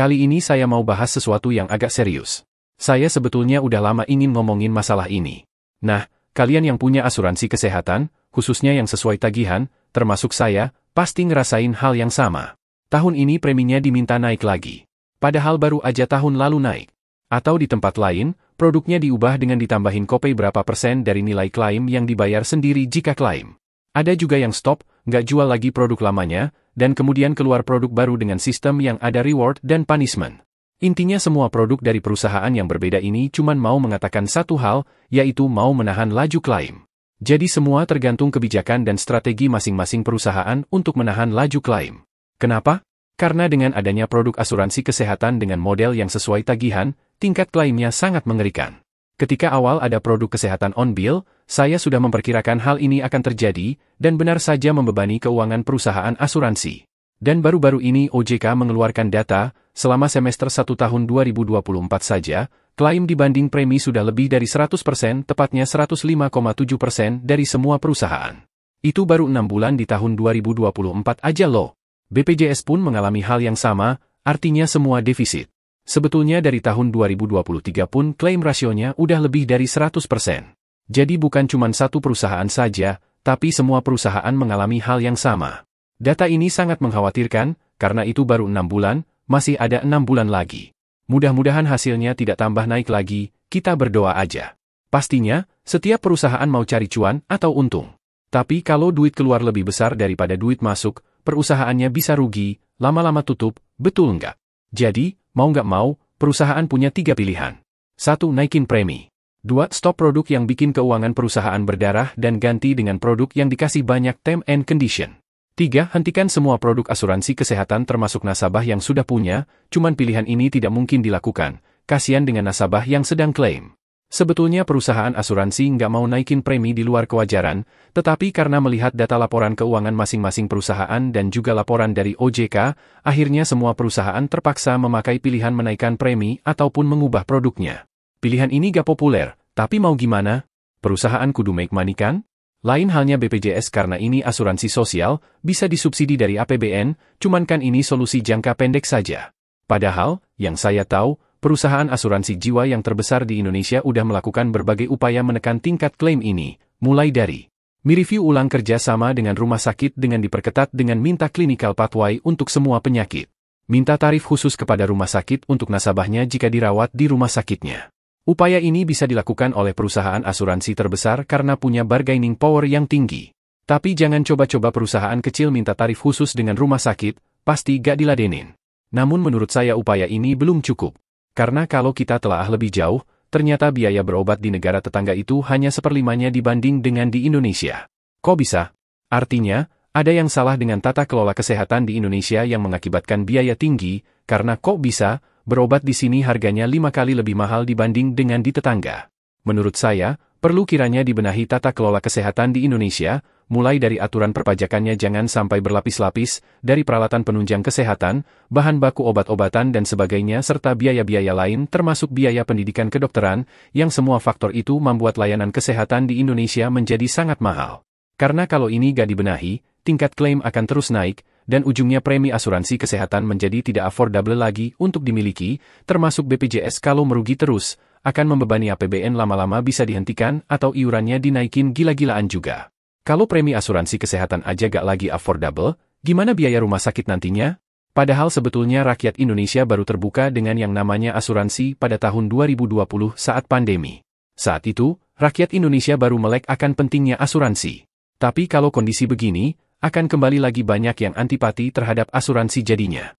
Kali ini saya mau bahas sesuatu yang agak serius. Saya sebetulnya udah lama ingin ngomongin masalah ini. Nah, kalian yang punya asuransi kesehatan, khususnya yang sesuai tagihan, termasuk saya, pasti ngerasain hal yang sama. Tahun ini preminya diminta naik lagi. Padahal baru aja tahun lalu naik. Atau di tempat lain, produknya diubah dengan ditambahin kopay berapa persen dari nilai klaim yang dibayar sendiri jika klaim. Ada juga yang stop, nggak jual lagi produk lamanya, dan kemudian keluar produk baru dengan sistem yang ada reward dan punishment. Intinya semua produk dari perusahaan yang berbeda ini cuman mau mengatakan satu hal, yaitu mau menahan laju klaim. Jadi semua tergantung kebijakan dan strategi masing-masing perusahaan untuk menahan laju klaim. Kenapa? Karena dengan adanya produk asuransi kesehatan dengan model yang sesuai tagihan, tingkat klaimnya sangat mengerikan. Ketika awal ada produk kesehatan on bill, saya sudah memperkirakan hal ini akan terjadi, dan benar saja membebani keuangan perusahaan asuransi. Dan baru-baru ini OJK mengeluarkan data, selama semester 1 tahun 2024 saja, klaim dibanding premi sudah lebih dari 100%, tepatnya 105,7% dari semua perusahaan. Itu baru 6 bulan di tahun 2024 aja loh. BPJS pun mengalami hal yang sama, artinya semua defisit. Sebetulnya dari tahun 2023 pun klaim rasionya udah lebih dari 100%. Jadi bukan cuma satu perusahaan saja, tapi semua perusahaan mengalami hal yang sama. Data ini sangat mengkhawatirkan, karena itu baru 6 bulan, masih ada 6 bulan lagi. Mudah-mudahan hasilnya tidak tambah naik lagi, kita berdoa aja. Pastinya, setiap perusahaan mau cari cuan atau untung. Tapi kalau duit keluar lebih besar daripada duit masuk, perusahaannya bisa rugi, lama-lama tutup, betul nggak? Jadi, mau nggak mau, perusahaan punya 3 pilihan. 1. Naikin premi. 2. Stop produk yang bikin keuangan perusahaan berdarah dan ganti dengan produk yang dikasih banyak term and condition. 3. Hentikan semua produk asuransi kesehatan termasuk nasabah yang sudah punya, cuman pilihan ini tidak mungkin dilakukan, kasihan dengan nasabah yang sedang klaim. Sebetulnya perusahaan asuransi nggak mau naikin premi di luar kewajaran, tetapi karena melihat data laporan keuangan masing-masing perusahaan dan juga laporan dari OJK, akhirnya semua perusahaan terpaksa memakai pilihan menaikkan premi ataupun mengubah produknya. Pilihan ini gak populer, tapi mau gimana? Perusahaan kudu make money kan? Lain halnya BPJS karena ini asuransi sosial, bisa disubsidi dari APBN, cuman kan ini solusi jangka pendek saja. Padahal, yang saya tahu, perusahaan asuransi jiwa yang terbesar di Indonesia udah melakukan berbagai upaya menekan tingkat klaim ini, mulai dari mereview ulang kerja sama dengan rumah sakit dengan diperketat dengan minta clinical pathway untuk semua penyakit. Minta tarif khusus kepada rumah sakit untuk nasabahnya jika dirawat di rumah sakitnya. Upaya ini bisa dilakukan oleh perusahaan asuransi terbesar karena punya bargaining power yang tinggi. Tapi jangan coba-coba perusahaan kecil minta tarif khusus dengan rumah sakit, pasti gak diladenin. Namun menurut saya upaya ini belum cukup. Karena kalau kita telah lebih jauh, ternyata biaya berobat di negara tetangga itu hanya 1/5-nya dibanding dengan di Indonesia. Kok bisa? Artinya, ada yang salah dengan tata kelola kesehatan di Indonesia yang mengakibatkan biaya tinggi, karena kok bisa, berobat di sini harganya 5 kali lebih mahal dibanding dengan di tetangga. Menurut saya, perlu kiranya dibenahi tata kelola kesehatan di Indonesia, mulai dari aturan perpajakannya jangan sampai berlapis-lapis, dari peralatan penunjang kesehatan, bahan baku obat-obatan dan sebagainya serta biaya-biaya lain termasuk biaya pendidikan kedokteran, yang semua faktor itu membuat layanan kesehatan di Indonesia menjadi sangat mahal. Karena kalau ini gak dibenahi, tingkat klaim akan terus naik, dan ujungnya premi asuransi kesehatan menjadi tidak affordable lagi untuk dimiliki, termasuk BPJS kalau merugi terus, akan membebani APBN lama-lama bisa dihentikan atau iurannya dinaikin gila-gilaan juga. Kalau premi asuransi kesehatan aja gak lagi affordable, gimana biaya rumah sakit nantinya? Padahal sebetulnya rakyat Indonesia baru terbuka dengan yang namanya asuransi pada tahun 2020 saat pandemi. Saat itu, rakyat Indonesia baru melek akan pentingnya asuransi. Tapi kalau kondisi begini, akan kembali lagi banyak yang antipati terhadap asuransi jadinya.